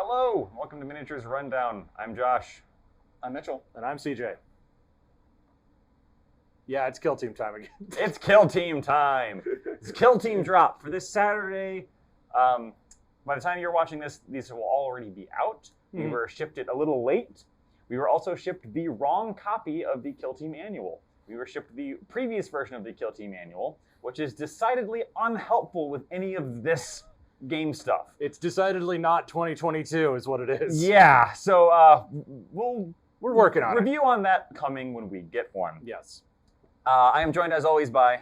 Hello, welcome to Miniatures Rundown. I'm Josh. I'm Mitchell. And I'm CJ. Yeah, it's Kill Team time again. It's Kill Team time. It's Kill Team drop for this Saturday. By the time you're watching this, these will already be out. We were shipped it a little late. We were also shipped the wrong copy of the Kill Team Annual. We were shipped the previous version of the Kill Team Annual, which is decidedly unhelpful with any of this game stuff. It's decidedly not 2022 is what it is. Yeah, so We're working on review on that coming when we get one. Yes. I am joined as always by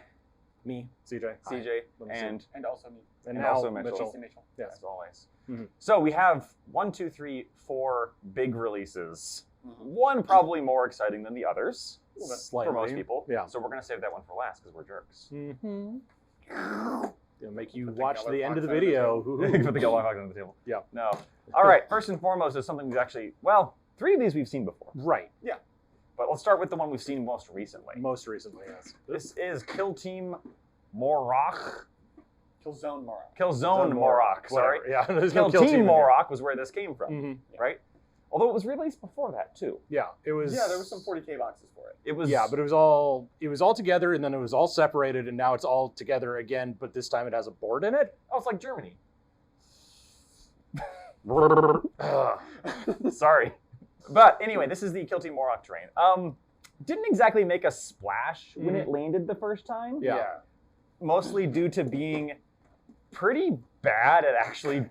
Me, CJ. CJ And also me. And and now also Mitchell. Yes. As always. Mhm. So we have 4 big releases. One probably more exciting than the others Slightly. for most people. Yeah. So we're going to save that one for last because we're jerks. Mm-hmm. It'll make you Put the watch the end of the Gellerpox on the video. Put the Gellerpox on the table. Yeah. No. All right. First and foremost is something we've actually, 3 of these we've seen before. Right. But let's start with the one we've seen most recently. Most recently, yes. This is Kill Team Moroch. Killzone Moroch. Killzone Moroch, sorry. Whatever. Yeah, there's Kill no Kill Team Team in here. Moroch was where this came from, Mhm. right? Although it was released before that too. Yeah, it was. Yeah, there was some 40K boxes for it. It was. Yeah, but it was all together, and then it was all separated, and now it's all together again. But this time it has a board in it. Oh, it's like Germany. Ugh. Sorry. But anyway, this is the Kill Team Moroch terrain. Didn't exactly make a splash when it landed the first time. Yeah. Mostly due to being pretty bad at actually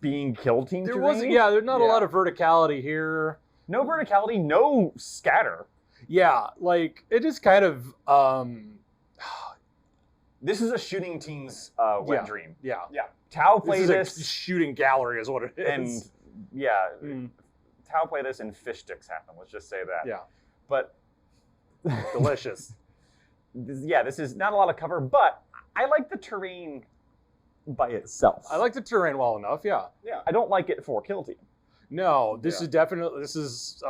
being Kill Team There terrain. wasn't. Yeah, there's not a lot of verticality here. No verticality, no scatter. Yeah, like it is kind of. This is a shooting team's wet dream. Yeah. Tau This play is this, a shooting gallery, is what it is. and yeah, Mm. Tau play this, and fish sticks happen. Let's just say that. Yeah. But Delicious. this is not a lot of cover, but I like the terrain by itself. I like the terrain well enough. Yeah. I don't like it for Kill Team. No, this Yeah. is definitely this is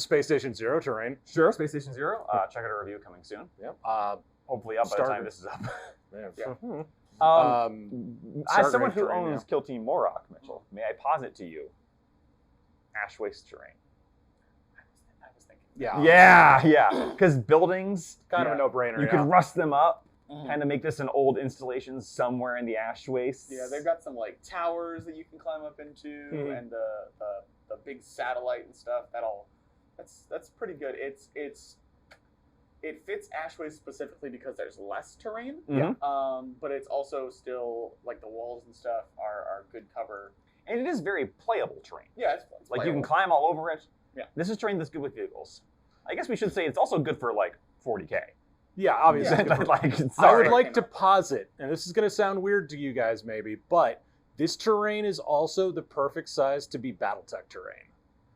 Space Station Zero terrain. Sure, Space Station Zero. Check out our review coming soon. Yep. Hopefully up by the Starter. time this is up. Yeah. As someone who terrain, owns Kill Team Moroch, Mitchell, may I posit to you ash waste terrain? I was thinking. Yeah. Yeah. Because buildings, Kind of a no-brainer. you yeah. could rust them up, Mhm. kind of make this an old installation somewhere in the ash waste. Yeah, they've got some like towers that you can climb up into, Mhm. and the big satellite and stuff. That's pretty good. It fits Ashway specifically because there's less terrain. Mhm. But it's also still like the walls and stuff are good cover. And it is very playable terrain. Yeah, it's Like you can playable. climb all over it. Yeah. This is terrain that's good with vehicles. I guess we should say it's also good for like 40K. Yeah, obviously. Yeah. like, I sorry. would like to posit, and this is going to sound weird to you guys maybe, but this terrain is also the perfect size to be BattleTech terrain.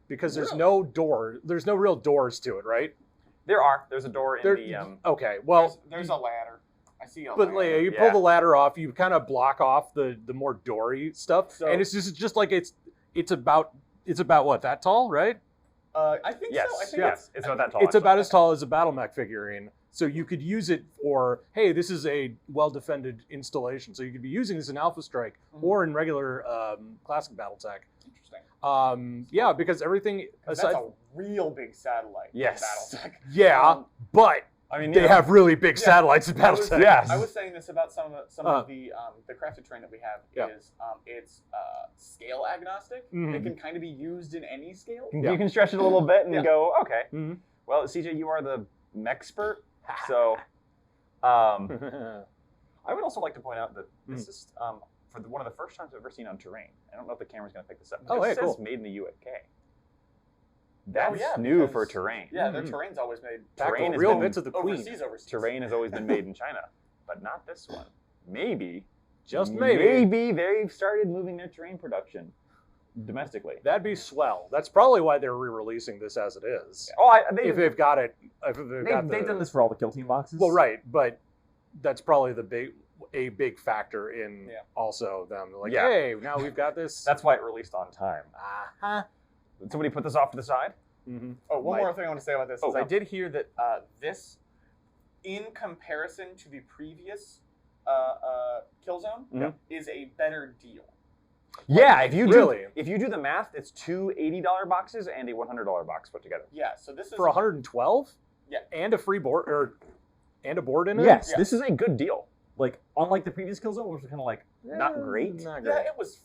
Because there's no real doors to it, right? There's a door in There- the Okay, well, there's a ladder. I see a but ladder. yeah, you Yeah. pull the ladder off, you kind of block off the more doory stuff, So- and it's just like it's about what, that tall, right? I think yes, so. I think yes, it's not that tall. It's actually. about as tall as a battle mech figurine. So you could use it for, hey, this is a well-defended installation. So you could be using this in Alpha Strike Mhm. or in regular classic BattleTech. Interesting. Yeah, because everything 'Cause aside, that's a real big satellite. in Yes. BattleTech. yeah, but I mean, they have really big satellites in I was, BattleTech. Yes. I was saying this about some of the crafted terrain that we have Yeah. is it's scale agnostic. Mhm. It can kind of be used in any scale. You can stretch it a little bit and Yeah. go, okay. Mhm. Well, CJ, you are the mexpert, so I would also like to point out that this is for one of the first times I've ever seen on terrain. I don't know if the camera's going to pick this up. Oh, it hey, says cool. made in the UFK. That's yeah, new because- for terrain. Yeah, their Mhm. terrain's always made Terrain has real been bits of the Queen. overseas. Terrain has always been made in China, but not this one. Maybe, Just maybe. maybe they've started moving their terrain production domestically. That'd be swell. That's probably why they're re-releasing this as it is. Oh, If they've got it, they've done this for all the Kill Team boxes. Well, right, but that's probably a big factor in Yeah. also them. Like, Yeah. hey, now we've got this. That's why it released on time. Uh-huh. Did somebody put this off to the side? Mm-hmm. Oh, one Might- more thing I want to say about this Oh, is no. I did hear that this, in comparison to the previous Killzone, Mhm. is a better deal. Yeah, if you do the math, it's two $80 boxes and a $100 box put together. Yeah, so this is For 112? Yeah. And a free board and a board in it? Yes, Yeah. this is a good deal. Like unlike the previous Killzone, which was kind of like not great. Not Yeah, great. it was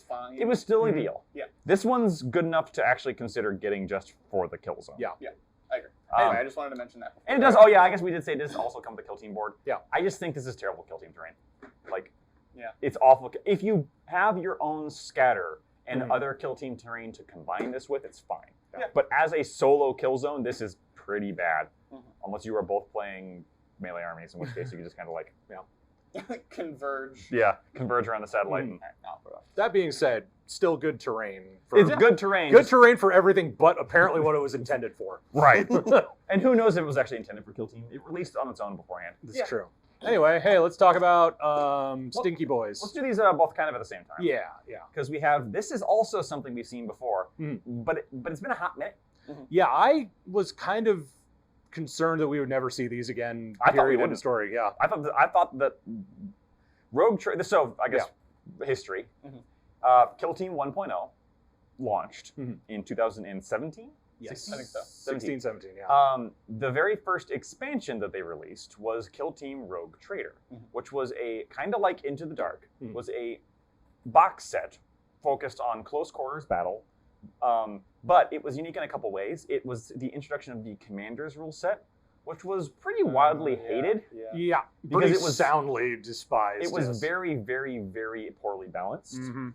fine. It was still a deal. Yeah. This one's good enough to actually consider getting just for the Killzone. Yeah. I agree. Anyway, I just wanted to mention that. And it does. Oh yeah, I guess we did say this also come with the Kill Team board. Yeah. I just think this is terrible Kill Team terrain. Like, yeah, it's awful. If you have your own scatter and Mhm. other Kill Team terrain to combine this with, it's fine. Yeah. But as a solo Killzone, this is pretty bad. Mhm. Unless you are both playing melee armies, in which case you can just kind of like, Converge. converge around the satellite. And, That being said, still good terrain. For, it's good terrain. Good terrain for everything but apparently what it was intended for. Right. And who knows if it was actually intended for Kill Team. It released on its own beforehand. That's true. Anyway, hey, let's talk about Stinky Boys. Let's do these both kind of at the same time. Yeah. Because we have, this is also something we've seen before, Mhm. but it's been a hot minute. Yeah, I was kind of concerned that we would never see these again. I thought we period, end wouldn't. of story. Yeah. I thought that Rogue Trader, so I guess history, Kill Team 1.0 launched in 2017? Yes. I think so. 16, 17, yeah. The very first expansion that they released was Kill Team Rogue Trader, which was a kind of like Into the Dark, was a box set focused on close quarters battle, but it was unique in a couple ways. It was the introduction of the Commander's rule set, which was pretty wildly hated. Yeah, because pretty it was soundly despised. It was yes. very, very, very poorly balanced. Mhm.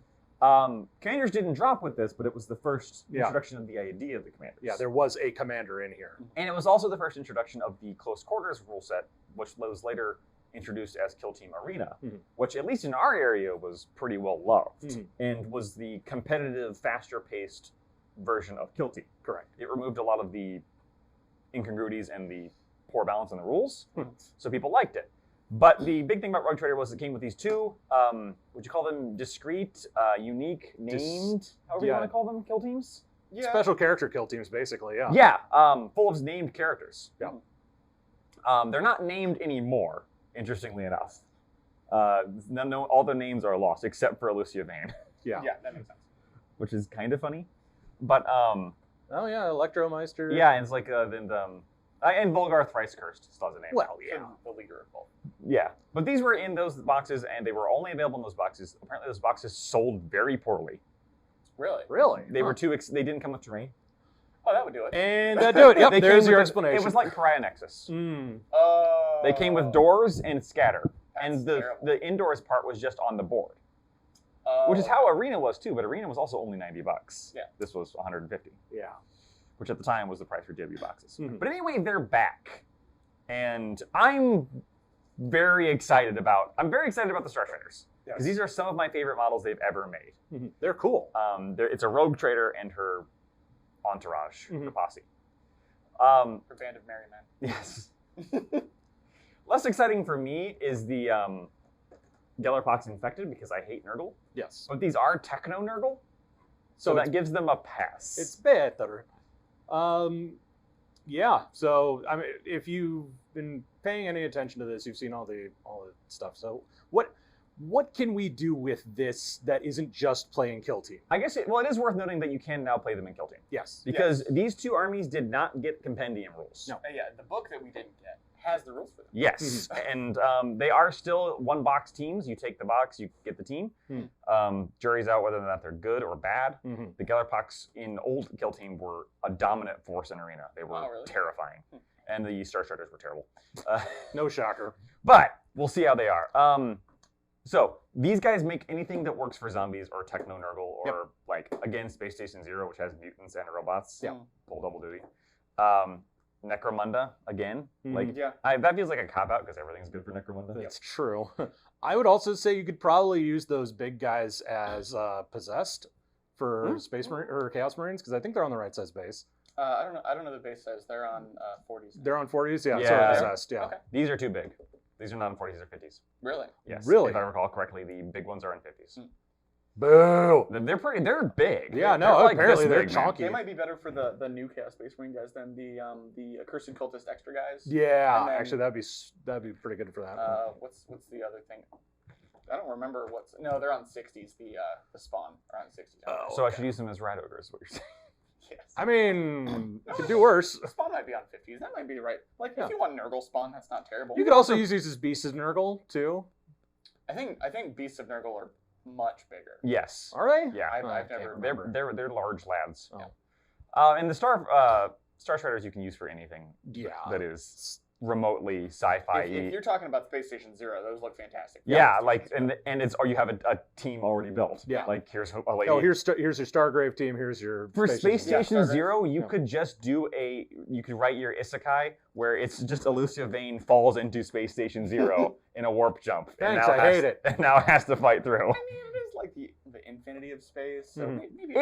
Commanders didn't drop with this, but it was the first Yeah. introduction of the idea of the Commanders. Yeah, there was a commander in here. And it was also the first introduction of the close quarters rule set, which was later introduced as Kill Team Arena, which at least in our area was pretty well loved and was the competitive, faster-paced version of Kill Team. Correct. It removed a lot of the incongruities and the poor balance in the rules, so people liked it. But the big thing about Rogue Trader was it came with these two, would you call them discrete, unique, named, however you want to call them, kill teams? Yeah. Special character kill teams, basically, yeah. Yeah, full of named characters. Yeah. They're not named anymore, interestingly enough. All the names are lost, except for Lucia Vane, Yeah. Yeah, that makes sense. which is kind of funny. But, Oh, yeah, Electromeister. yeah, and it's like, and Volgar Thrice Cursed still has a name. Well, yeah. So the leader of both. Yeah, but these were in those boxes, and they were only available in those boxes. Apparently, those boxes sold very poorly. Really? Really? They were too. They didn't come with terrain. Oh, that would do it. And do it. Yep, They there's came your with explanation. It was like Pariah Nexus. They came with doors and scatter, and That's terrible. the indoors part was just on the board, which is how Arena was too. But Arena was also only $90. Yeah. This was $150, Yeah. which at the time was the price for JW boxes. Mhm. But anyway, they're back, and I'm very excited about. I'm very excited about the Starstriders because these are some of my favorite models they've ever made. They're cool. It's a Rogue Trader and her entourage, her posse. Her band of merry men. Yes. Less exciting for me is the Gellerpox Infected because I hate Nurgle. Yes. But these are Techno Nurgle, so that gives them a pass. It's better. Yeah. So I mean, if you've been paying any attention to this, you've seen all the stuff. So what can we do with this that isn't just playing Kill Team? I guess it is worth noting that you can now play them in Kill Team. Yes. Because these two armies did not get compendium rules. No. Yeah, the book that we didn't get has the rules for them. Yes, and they are still one box teams. You take the box, you get the team. Jury's out whether or not they're good or bad. The Gellerpox in old Kill Team were a dominant force in Arena. They were terrifying. And the Starstriders were terrible. No shocker. But we'll see how they are. So these guys make anything that works for zombies or Techno Nurgle or like, again, Space Station Zero, which has mutants and robots. Yeah. Full double duty. Necromunda, again. That feels like a cop-out because everything's good for Necromunda. That's true. I would also say you could probably use those big guys as possessed for Space Marine or Chaos Marines because I think they're on the right size base. I don't know the base size. They're on 40s. They're on 40s? Yeah, Yeah. sort of possessed, yeah. Okay. These are too big. These are not in 40s or 50s. Really? Yes. Really? If I recall correctly, the big ones are in 50s. Boo! They're big. Yeah, no, They're like apparently this they're big, man. chunky. They might be better for the new Chaos Space Marine guys than the Accursed Cultist extra guys. Yeah, And then, actually that'd be pretty good for that. What's the other thing? don't remember what's. No, they're on 60s. The spawn are on 60s. Oh. So I should use them as rat ogres, is what you're saying. Yes. I mean, it could do worse. Spawn might be on 50s. That might be right. Like Yeah. if you want Nurgle spawn, that's not terrible. You could also use these as Beasts of Nurgle too. I think Beasts of Nurgle are much bigger. Yes. Are they? Yeah. I've I never. can't They're remember. they're large lads. Oh. And the Starstriders you can use for anything. Yeah. That is remotely sci-fi. If you're talking about Space Station Zero, those look fantastic. Yeah, like and it's or you have a team already built. Yeah. Like here's a lady. Oh, here's your Stargrave team. Here's your For Space Station Yeah, Zero, you Yeah. could just you could write your isekai where it's just Alicia Vane falls into Space Station Zero in a warp jump. Thanks, now I hate it. And now has to fight through. I mean, it is like the infinity of space, so Mhm. maybe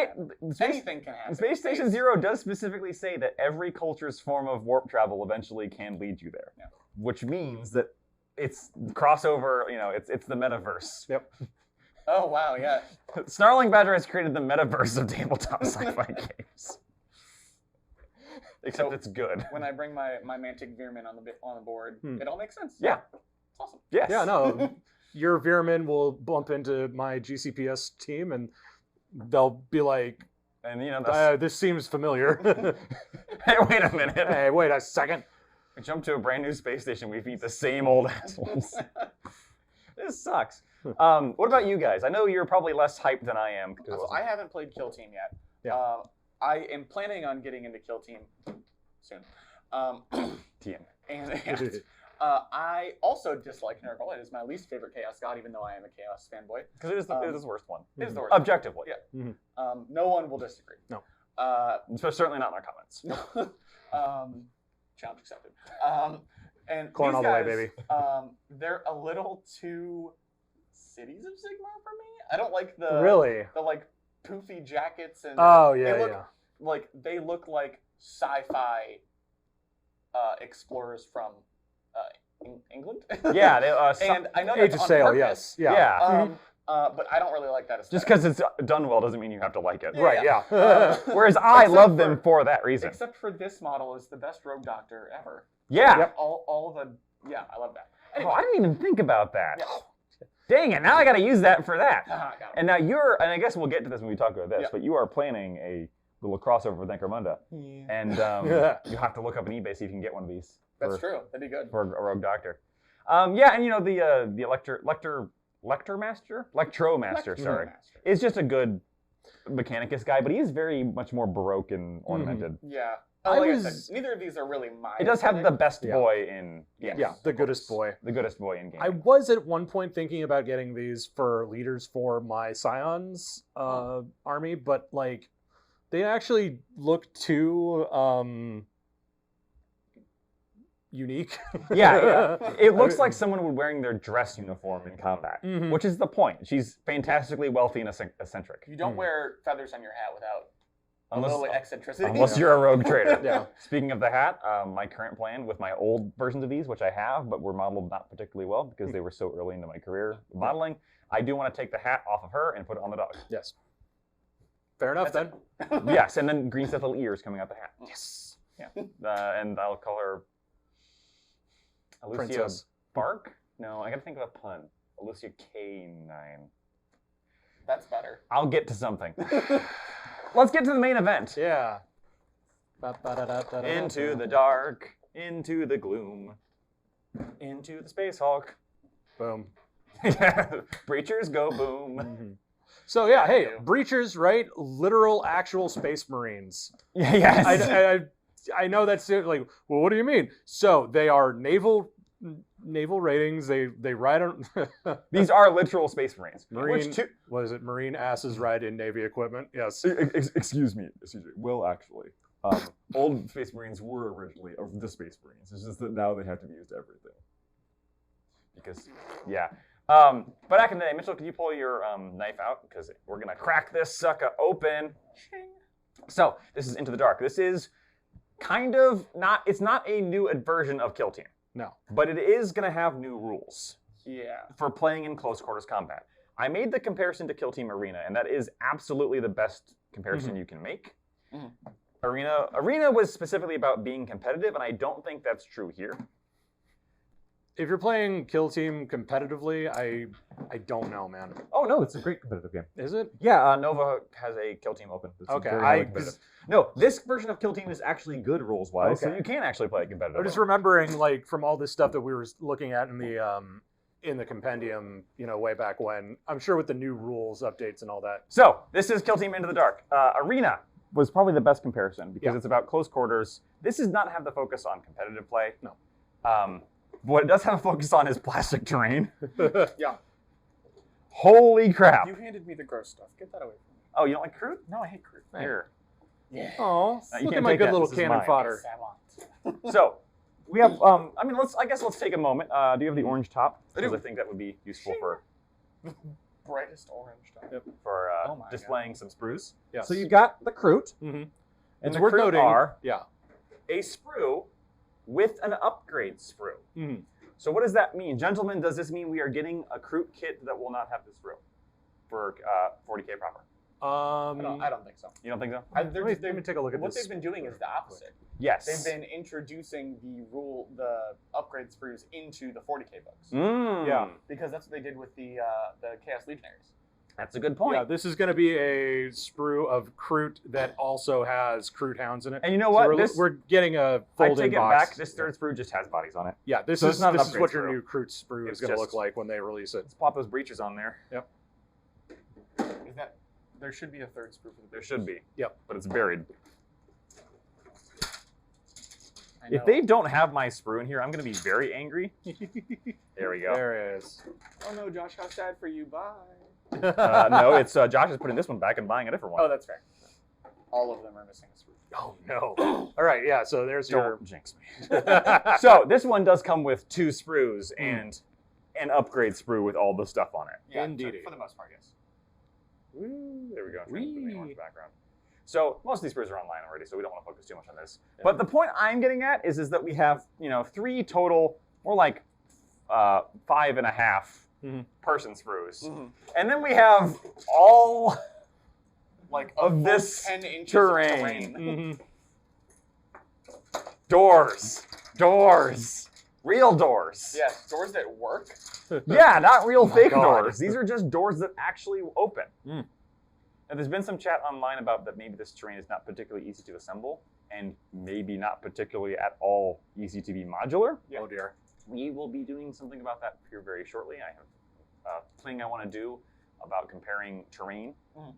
anything can happen. Space Station Zero does specifically say that every culture's form of warp travel eventually can lead you there. Yeah. Which means that it's crossover, it's the metaverse. Yep. Oh wow, yeah. Snarling Badger has created the metaverse of tabletop sci-fi games. Except So- it's good. When I bring my Mantic Veerman on the board, it all makes sense. Yeah. It's awesome. Yes. Yeah, no. Your Veerman will bump into my GCPS team, and they'll be like, And "This seems familiar." hey, wait a minute. Hey, wait a second. We jump to a brand new space station. We beat the same old assholes. This sucks. What about you guys? I know you're probably less hyped than I am. So I haven't played Kill Team yet. Yeah. I am planning on getting into Kill Team soon. TM. And I also dislike Nurgle. It is my least favorite Chaos God, even though I am a Chaos fanboy. Because it is the worst one. It is the worst. Objectively. Yeah. No one will disagree. No. Certainly not in our comments. Challenge accepted. And Corn these all the way, guys, baby. They're a little too Cities of Sigmar for me. I don't like the Really? the like poofy jackets and Oh yeah, they look yeah. like they look like sci-fi explorers from England. Yeah. and I know Age that's of on Sail, purpose. yes. Yeah. But I don't really like that. Just aesthetic. because it's done well doesn't mean you have to like it. Yeah. Right, yeah. Whereas I Except love them for- for that reason. Except for this model is the best Rogue Doctor ever. Yeah. Yep. All the I love that. Oh, Anyway, I didn't even think about that. Yeah. Dang it! Now I got to use that for that. got it. And now and I guess we'll get to this when we talk about this, Yeah. but you are planning a little crossover with Necromunda, and you have to look up on eBay see if you can get one of these. That's true. That'd be good. For a Rogue Doctor. Yeah, and the Electro Master, sorry, is just a good Mechanicus guy, but he is very much more Baroque and ornamented. Yeah. I Like I was- said, neither of these are really my. It does have the aesthetic. best Yeah. boy in Yeah, the goodest boy. the goodest boy in game. I was at one point thinking about getting these for leaders for my Scions army, but like they actually look too unique. Yeah. It looks like someone would wearing their dress uniform in combat, Mhm. which is the point. She's fantastically wealthy and eccentric. You don't wear feathers on your hat without a Unless- little eccentricity. Unless you're a rogue trader. Yeah. Speaking of the hat, my current plan with my old versions of these, which I have, but were modeled not particularly well because they were so early into my career modeling, I do want to take the hat off of her and put it on the dog. Yes. Fair enough then. Yes, and then green little ears coming out the hat. Yes. Yeah. And I'll call her Alicia Princess. Bark? No, I gotta think of a pun. Alicia K9. That's better. I'll get to something. Let's get to the main event. Yeah. Into the dark, into the gloom, into the Space Hulk. Boom. Breachers go boom. So yeah, hey, breachers, right? Literal, actual space marines. Yes. I know that's it. Like, well, what do you mean? So they are naval ratings. They ride on These are literal Space Marines. marine. What is it? Marine asses ride in Navy equipment. Yes. Excuse me. Well, actually, old Space Marines were originally the Space Marines. It's just that now they have to be used to everything. Because, yeah. But back in the day, Mitchell, could you pull your knife out? Because we're going to crack this sucker open. So, this is Into the Dark. This is kind of not, it's not a new version of Kill Team. No. But it is going to have new rules Yeah. for playing in close quarters combat. I made the comparison to Kill Team Arena, and that is absolutely the best comparison you can make. Mhm. Arena was specifically about being competitive, and I don't think that's true here. If you're playing Kill Team competitively, I don't know, man. Oh no, it's a great competitive game. Is it? Yeah, Nova has a Kill Team open. It's Okay, very highly competitive. No, this version of Kill Team is actually good rules wise, so Okay. you can actually play it competitively. I'm just remembering, like, from all this stuff that we were looking at in the compendium, way back when. I'm sure with the new rules, updates, and all that. So this is Kill Team Into the Dark. Arena was probably the best comparison because it's about close quarters. This does not have the focus on competitive play. No. What it does have a focus on is plastic terrain. Yeah. Holy crap! You handed me the gross stuff. Get that away from me. Oh, you don't like crude? No, I hate crude. Here. Yeah. Oh, you look can't at my take good that. little This is cannon mine. fodder. So we have. I guess let's take a moment. Do you have the orange top? I do. Because I think that would be useful for Brightest orange top. Yep. Oh my displaying some sprues. Yes. So you've got the Kroot, Mm-hmm. and It's the worth Kroot noting. are Yeah. a sprue with an upgrade sprue. Mm-hmm. So what does that mean? Gentlemen, does this mean we are getting a Kroot kit that will not have the sprue for 40k proper? I don't think so. You don't think so? Let me take a look at What this. they've been doing is the opposite. Yes. They've been introducing the upgrade sprues into the 40k books. Yeah. Because that's what they did with the Chaos Legionaries. That's a good point. Yeah, this is going to be a sprue of Kroot that also has Kroot hounds in it. And you know So what? we're getting a I fold-in take it box. back. This third sprue just has bodies on it. Yeah, this So is it's not an this is upgrade what your sprue. new Kroot sprue It's is going to just- look like when they release it. Let's pop those breaches on there. Is that there should be a third sprue for the There should be. Yep. But it's buried. I know. If they don't have my sprue in here, I'm going to be very angry. There we go. There it is. Oh no, Josh, how sad for you. Bye. No, it's Josh is putting this one back and buying a different one. Oh, that's fair. All of them are missing a sprue. Oh no! All right, yeah. So there's your. Don't jinx me. So this one does come with 2 sprues and an upgrade sprue with all the stuff on it. Yeah, Indeedy. for the most part, yes. Woo, there we go. Whee. Orange background. So most of these sprues are online already, so we don't want to focus too much on this. But the point I'm getting at is that we have 3 total, more like 5.5 person sprues, and then we have all Like of this 10 inches terrain. of terrain. Doors, real doors. Yes, doors that work. Yeah, not real my fake God. doors. These are just doors that actually open. Mm. Now, there's been some chat online about that maybe this terrain is not particularly easy to assemble and maybe not particularly at all easy to be modular. Oh dear. We will be doing something about that here very shortly. I have a thing I want to do about comparing terrain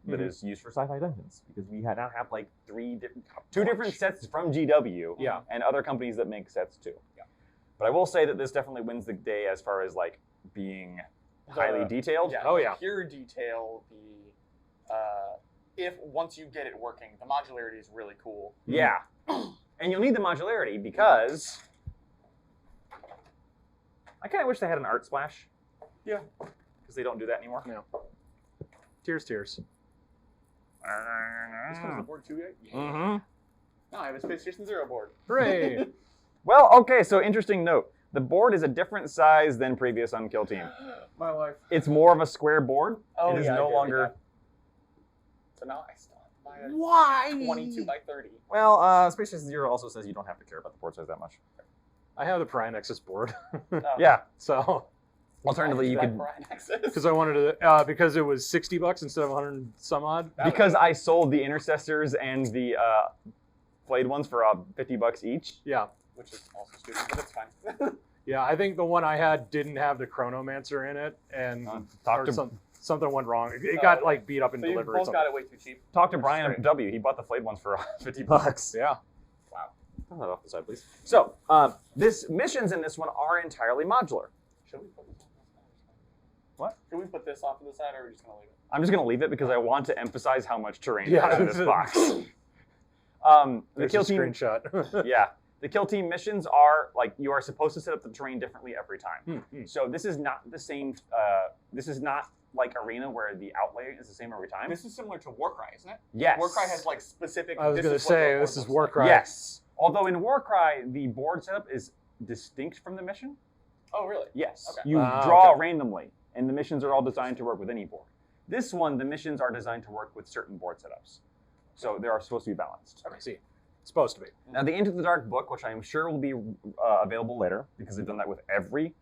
that is used for sci-fi dungeons because we now have like 2 different sets from GW Yeah. and other companies that make sets too. Yeah. But I will say that this definitely wins the day as far as like being highly detailed. Yeah. Oh, yeah. Pure detail. If once you get it working, the modularity is really cool. Yeah. And you'll need the modularity because I kind of wish they had an art splash. Yeah. Because they don't do that anymore. No. Tears. This comes with board 2 yet? Yeah. Mm-hmm. No, I have a Space Station Zero board. Hooray! Well, okay, so interesting note. The board is a different size than previous on Kill Team. My life. It's more of a square board. Oh, it is yeah, I no did read longer. that. So now I still have to buy a Why? 22 by 30. Well, Space Station Zero also says you don't have to care about the board size that much. I have the Prynaxis board, Oh. Yeah. so Alternatively, you could. because I wanted to because it was $60 instead of 100 and some odd. Because I sold the Intercessors and the flayed ones for $50 each. Yeah. Which is also stupid, but it's fine. Yeah, I think the one I had didn't have the Chronomancer in it, and something went wrong. It got like beat up in So you delivery. or both something. got it way too cheap. Talk to Brian Straight. of W. He bought the flayed ones for $50. Yeah. Wow. Put that off the side, please. So, this missions in this one are entirely modular. Should we put this on the side? What? Should we put this off to the side, or are we just going to leave it? I'm just going to leave it because I want to emphasize how much terrain Yeah. there is in this box. The There's kill a team, screenshot. yeah, the kill team missions are like you are supposed to set up the terrain differently every time. So this is not the same. This is not like Arena where the outlay is the same every time. This is similar to Warcry, isn't it? Yes. Warcry has like specific. I was this going to is what say the this board is looks Warcry. Yes. Although in Warcry the board setup is distinct from the mission. Like. Oh, really? Yes. Okay. You Ah, draw okay. randomly, and the missions are all designed to work with any board. This one, the missions are designed to work with certain board setups. So they are supposed to be balanced. I see. It's supposed to be. Now, the Into the Dark book, which I'm sure will be available later, because they've done that with every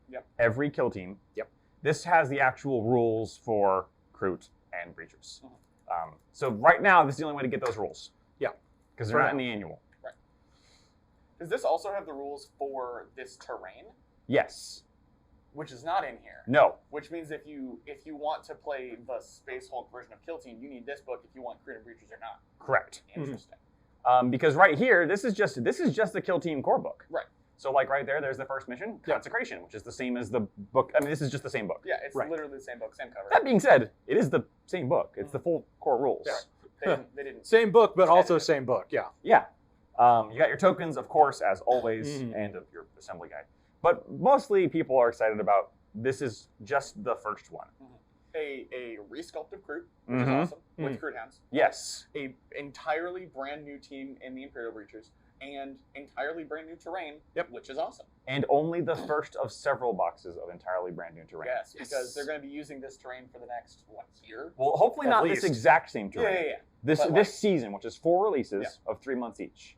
kill team. Yep. This has the actual rules for Kroot and Breachers. So right now, this is the only way to get those rules. Yeah. Because they're not in the annual. Right. Does this also have the rules for this terrain? Yes. Which is not in here. No. Which means if you want to play the Space Hulk version of Kill Team, you need this book if you want Kroot and Breachers or not. Correct. Interesting. Because right here, this is just the Kill Team core book. Right. So like right there, there's the first mission, Consecration, which is the same as the book. I mean, this is just the same book. Yeah, it's literally the same book, same cover. That being said, it is the same book. It's the full core rules. Yeah. They didn't. Same book, but also same book. Yeah. Yeah. You got your tokens, of course, as always, and of your assembly guide. But mostly people are excited about this is just the first one. A resculpted Kroot, which is awesome, with Kroot Hounds. Yes. A entirely brand new team in the Imperial Breachers, and entirely brand new terrain, which is awesome. And only the first of several boxes of entirely brand new terrain. Yes, because they're going to be using this terrain for the next, year? Well, hopefully At not least. this exact same terrain. Yeah. This season, which is 4 releases of 3 months each.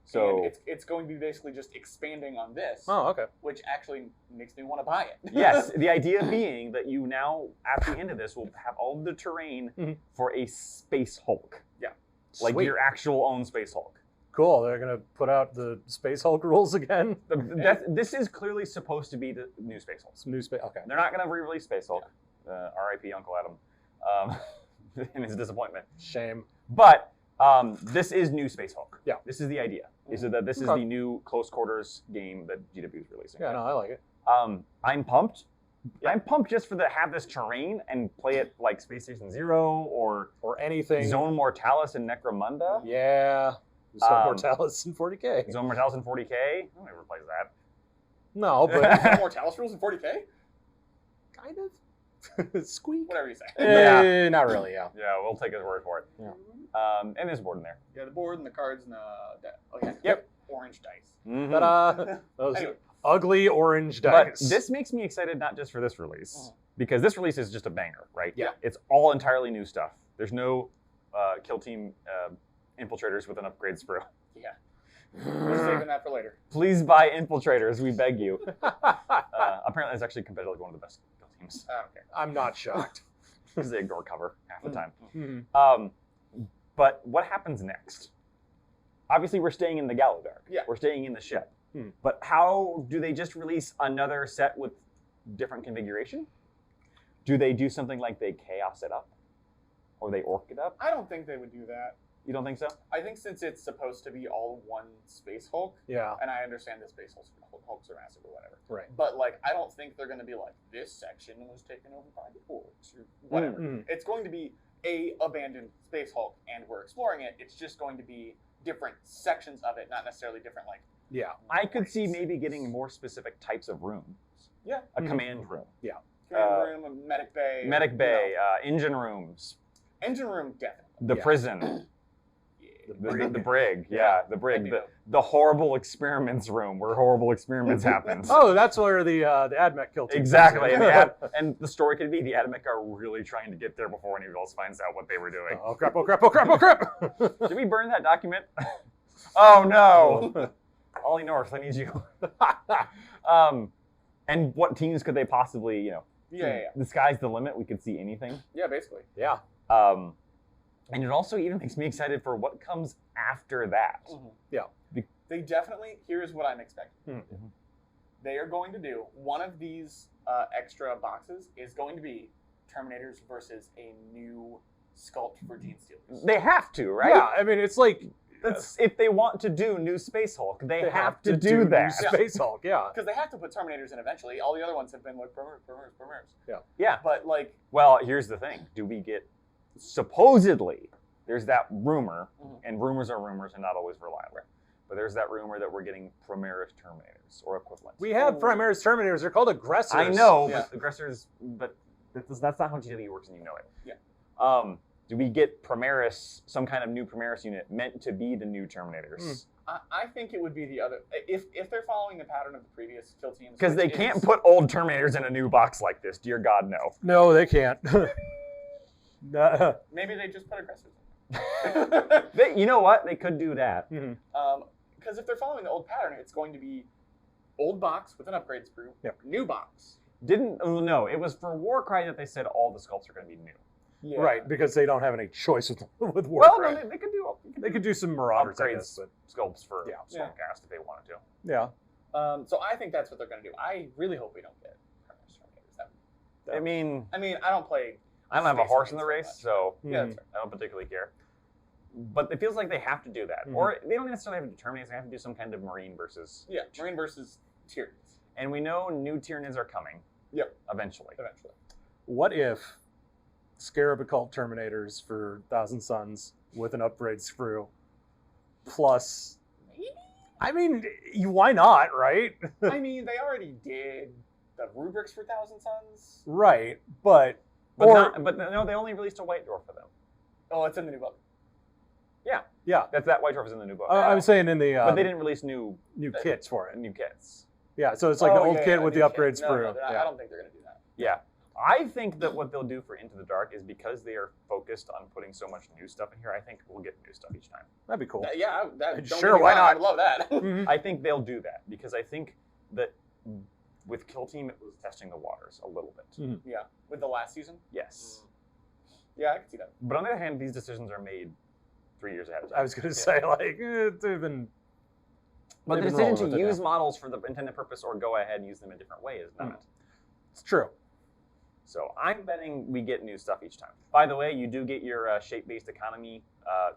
So and it's going to be basically just expanding on this. Oh, okay. Which actually makes me want to buy it. yes, the idea being that you now, at the end of this, will have all the terrain for a Space Hulk. Yeah. Like Sweet. your actual own Space Hulk. Cool. They're gonna put out the Space Hulk rules again. This is clearly supposed to be the new Space Hulk. Some new space. Okay. They're not going to re-release Space Hulk. R.I.P. Uncle Adam. In his disappointment. Shame. But this is new Space Hulk. Yeah. This is the idea. Is that this is the new close quarters game that GW is releasing. Yeah, no, I like it. I'm pumped. I'm pumped just for the have this terrain and play it like Space Station Zero or anything. Zone Mortalis and Necromunda. Yeah. Zone Mortalis in 40K. Zone Mortalis in 40K. I don't ever play that. No, but Zone Mortalis rules in 40K? kind of. Squeak. Whatever you say. Yeah. Not really. Yeah. Yeah, we'll take his word for it. Yeah. And there's a board in there. Yeah, the board and the cards and the Yep. Orange dice. Ta-da! Those Anyway. ugly orange But dice. this makes me excited not just for this release, because this release is just a banger, right? Yeah. It's all entirely new stuff. There's no Kill Team infiltrators with an upgrade sprue. Yeah. We're saving that for later. Please buy infiltrators, we beg you. Apparently, it's actually competitively one of the best Kill Teams I don't care. I'm not shocked. because they ignore cover half the time. Mm-hmm. But what happens next? Obviously, we're staying in the Gallowdark. Yeah. We're staying in the ship. But how do they just release another set with different configuration? Do they do something like they chaos it up? Or they orc it up? I don't think they would do that. You don't think so? I think since it's supposed to be all one Space Hulk, Yeah. and I understand that Space Hulks are massive or whatever. Right. But like, I don't think they're going to be like, this section was taken over by the orcs or whatever. Mm-hmm. It's going to be a abandoned Space Hulk, and we're exploring it. It's just going to be different sections of it, not necessarily different like. Yeah. I could see maybe getting more specific types of rooms. Yeah. A command room. Yeah. Command room, a medic bay. Medic bay, engine rooms, Engine room, definitely. the prison. The brig, the brig, Maybe the horrible experiments room where horrible experiments happen. Oh, that's where the AdMech kill team. Exactly, and the story could be the Atomic are really trying to get there before anyone else finds out what they were doing. Oh crap! Oh crap! Oh crap! Oh crap! Did we burn that document? Oh no! Ollie North, I need you. And what teams could they possibly, the sky's the limit. We could see anything. Yeah, basically. Yeah. And it also even makes me excited for what comes after that. Yeah. They definitely, here's what I'm expecting. They are going to do, one of these extra boxes is going to be Terminators versus a new sculpt for Gene Stealers. They have to, right? Yeah. I mean, it's like if they want to do new Space Hulk, they have to do new that. Space Hulk. Yeah. Because they have to put Terminators in eventually. All the other ones have been like Premiers. Yeah. But like... Well, here's the thing. Do we get... Supposedly, there's that rumor, and rumors are rumors and not always reliable. But there's that rumor that we're getting Primaris Terminators or equivalent. We have Primaris Terminators. They're called aggressors. I know, but aggressors... But that's not how GW works, and you know it. Yeah. Do we get Primaris, some kind of new Primaris unit meant to be the new Terminators? I think it would be the other... If they're following the pattern of the previous kill teams... Because they can't put old Terminators in a new box like this. Dear God, no. No, they can't. Maybe they just put aggressors in. You know what? They could do that. Because if they're following the old pattern, it's going to be old box with an upgrade sprue, new box, No, it was for Warcry that they said all the sculpts are going to be new. Yeah. Right, because they don't have any choice with Well, Warcry. no, they could do They could do some Marauders, I guess, upgrades, but sculpts for Yeah. Stormcast if they wanted to. yeah. So I think that's what they're going to do. I really hope we don't get Terminators. I mean, I don't play. I don't have a Space horse in the Marines race, so so Yeah, that's fair. I don't particularly care. But it feels like they have to do that. Mhm. Or they don't necessarily have to determine it. They have to do some kind of Marine versus... Yeah, Marine versus Tyranids. And we know new Tyranids are coming. Yep. Eventually. What if Scarab Occult Terminators for Thousand Suns with an upgrade sprue plus... Maybe? I mean, why not, right? I mean, they already did the rubrics for Thousand Suns. Right, but... But no, they only released a White Dwarf for them. Oh, it's in the new book. Yeah, That White Dwarf is in the new book. I'm saying in the but they didn't release new kits for it. new kits. Yeah, so it's like the old kit with the upgrade sprue. I Yeah. don't think they're going to do that. Yeah. I think that what they'll do for Into the Dark is because they are focused on putting so much new stuff in here, I think we'll get new stuff each time. That'd be cool. Don't Sure, get me why wrong, not? I'd love that. Mhm. I think they'll do that because I think that with Kill Team, it was testing the waters a little bit. Yeah, with the last season. Yes. Yeah, I can see that. But on the other hand, these decisions are made 3 years ahead of time. I was going to say, like, they've been... But the they've been decision rolling to with it use now. models for the intended purpose or go ahead and use them a different way is not. It's true. So I'm betting we get new stuff each time. By the way, you do get your shape-based economy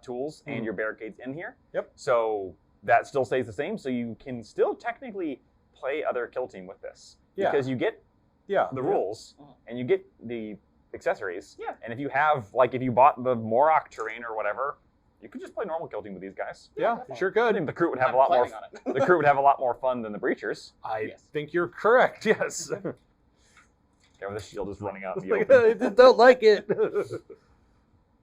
tools and your barricades in here. Yep. So that still stays the same. So you can still technically play other Kill Team with this. Yeah. Because you get the rules and you get the accessories. Yeah. And if you have, like, if you bought the Moroch terrain or whatever, you could just play normal Kill Team with these guys. Yeah, definitely. sure I could. think the crew would have I'm a lot more. planning on it. The crew would have a lot more fun than the Breachers. I think you're correct, yes. Yeah, with the shield is running out in the Like, open. I just don't like it.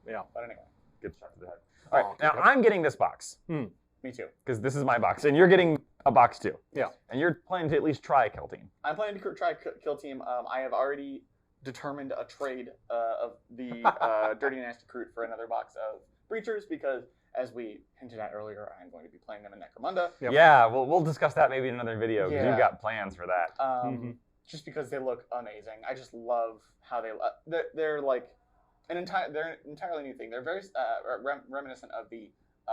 Yeah. But anyway, Good shot to the head. All right, Oh, now okay. I'm getting this box me too. because this is my box, and you're getting a box too. Yeah. And you're planning to at least try Kill Team. I'm planning to try Kill Team. I have already determined a trade of the Dirty Nasty Recruit for another box of Breachers because, as we hinted at earlier, I'm going to be playing them in Necromunda. Yep. Yeah, we'll discuss that maybe in another video because Yeah. you've got plans for that. Just because they look amazing. I just love how they're like they're an entirely new thing. They're very reminiscent of the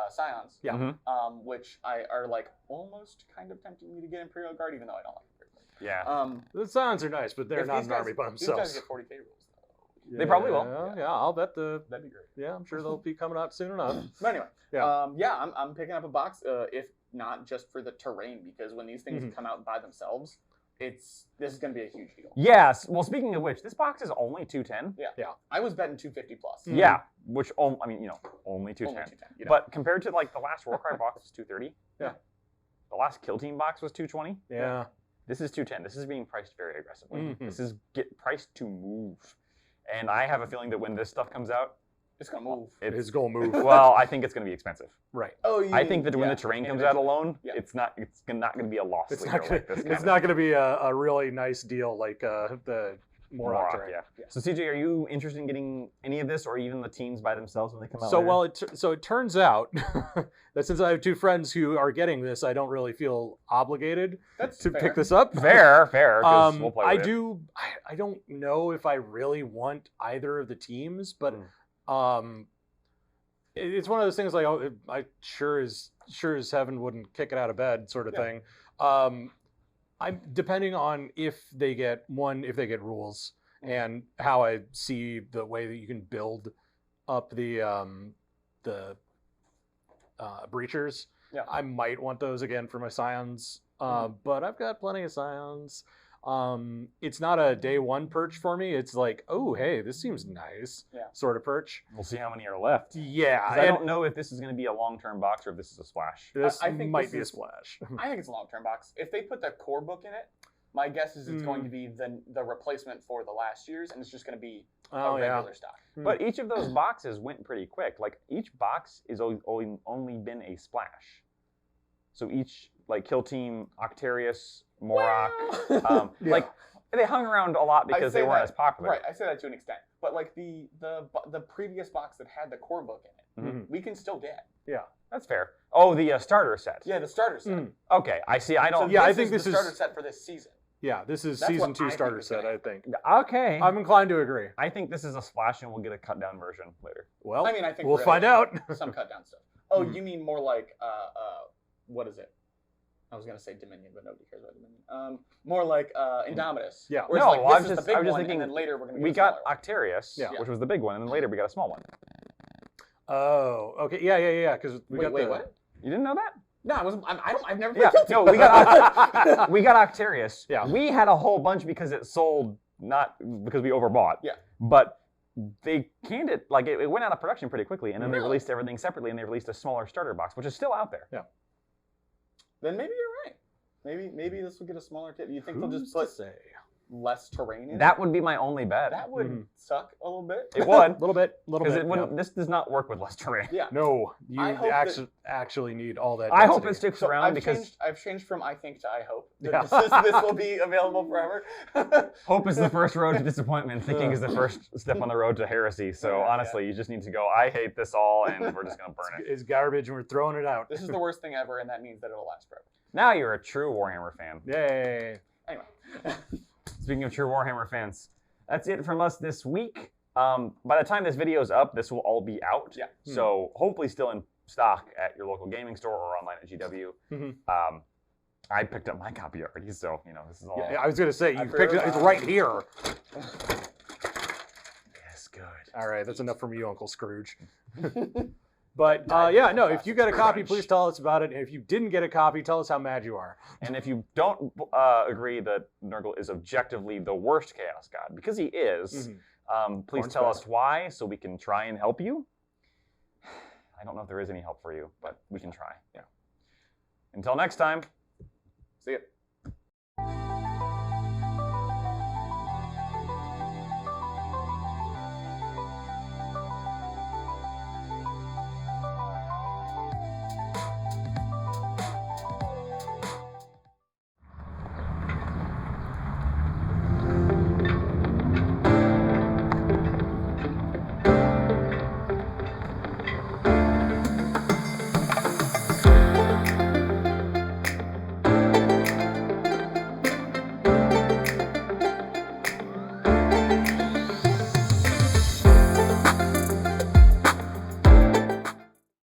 Scions, Yeah. Mhm. which are like almost kind of tempting me to get Imperial Guard, even though I don't like Imperial Yeah. Guard. The sounds are nice, but they're If not these an guys- army by These guys themselves. get 40k rules though. They probably will. Yeah, I'll bet That'd be great. Yeah, I'm sure they'll be coming out soon enough. But anyway, Yeah. I'm picking up a box, if not just for the terrain, because when these things come out by themselves, this is going to be a huge deal. Yes. Well, speaking of which, this box is only 210. Yeah. I was betting 250 plus. Yeah. Which only 210. Only 210. You know. But compared to like the last Warcry box was 230. Yeah. The last Kill Team box was 220. Yeah. This is 210. This is being priced very aggressively. Mhm. This is priced to move. And I have a feeling that when this stuff comes out, it's going to move. It's going to move. well, I think it's going to be expensive. Right. Oh, I think that when the terrain comes out alone, Yeah. it's not going to be a loss It's leader not like gonna, this. it's not going to be a really nice deal like the Moroch terrain. Yeah. So CJ, are you interested in getting any of this, or even the teams by themselves when they come out? So later? it turns out that since I have two friends who are getting this, I don't really feel obligated That's to fair. pick this up. fair, 'cause we'll play with it. I don't know if I really want either of the teams, but it's one of those things like, oh, I sure as heaven wouldn't kick it out of bed sort of thing. I'm depending on if they get rules and how I see the way that you can build up the breachers. Yeah. I might want those again for my scions, but I've got plenty of scions. It's not a day one perch for me. It's like, oh, hey, this seems nice, sort of perch. We'll see how many are left. Yeah, 'Cause I don't know if this is going to be a long-term box or if this is a splash. This I think might this be a is- splash. I think it's a long-term box. If they put the core book in it, my guess is it's going to be the replacement for the last year's, and it's just going to be a regular stock. But each of those boxes went pretty quick. Like, each box is only been a splash. So each, like, Kill Team, Octarius, Moroch, like, they hung around a lot because they weren't as popular. Right, I say that to an extent. But, like, the previous box that had the core book in it, we can still get. Yeah. That's fair. Oh, the starter set. Yeah, the starter set. Okay, I see. I don't. Yeah, I this think is this the is- starter set for this season. Yeah, this is That's season what 2 I starter think is set, gonna I think. Okay. I'm inclined to agree. I think this is a splash, and we'll get a cut down version later. Well, I mean, I think we'll we're find gonna out. get some cut down stuff. Oh, Hmm. you mean more like what is it? I was gonna say Dominion, but nobody cares about Dominion. More like Indominus. Yeah. Whereas, No, like, I was this is just- the big I was just one, thinking and then later we're gonna get We a got smaller one. Octarius, Yeah. which was the big one, and then later we got a small one. Oh, okay. Yeah. Because we got the. What? You didn't know that? No, I wasn't. I've never Yeah, played no, Killzone. we got we got Octarius. Yeah. We had a whole bunch because it sold, not because we overbought. Yeah. But they canned it, like it went out of production pretty quickly, and then they Really? released everything separately, and they released a smaller starter box, which is still out there. Then maybe you're right. Maybe this will get a smaller kit. Do you think they'll Who's just to put say? less terrain in? That would be my only bet. That would Mhm. suck a little bit. It would, A little bit. because it yeah. wouldn't. This does not work with less terrain. Yeah. No, you I hope actually need all that. I hope density. it sticks So around because I've changed from I think to I hope. That Yeah. this will be available forever. hope is the first road to disappointment. Thinking is the first step on the road to heresy. So Yeah, honestly, you just need to go, I hate this all, and we're just gonna burn it. It's garbage, and we're throwing it out. This is the worst thing ever, and that means that it'll last forever. Now you're a true Warhammer fan. Yay! Anyway. Speaking of true Warhammer fans, that's it from us this week. By the time this video is up, this will all be out. Yeah. So hopefully still in stock at your local gaming store or online at GW. Mhm. I picked up my copy already, so this is all. Yeah, I was gonna say you I picked it. heard It's about right here. Yes, good. All right, that's enough from you, Uncle Scrooge. But yeah, no. If you got a copy, please tell us about it. And if you didn't get a copy, tell us how mad you are. And if you don't agree that Nurgle is objectively the worst Chaos God, because he is, please Horns tell best. us why, so we can try and help you. I don't know if there is any help for you, but we can try. Yeah. Until next time. See ya.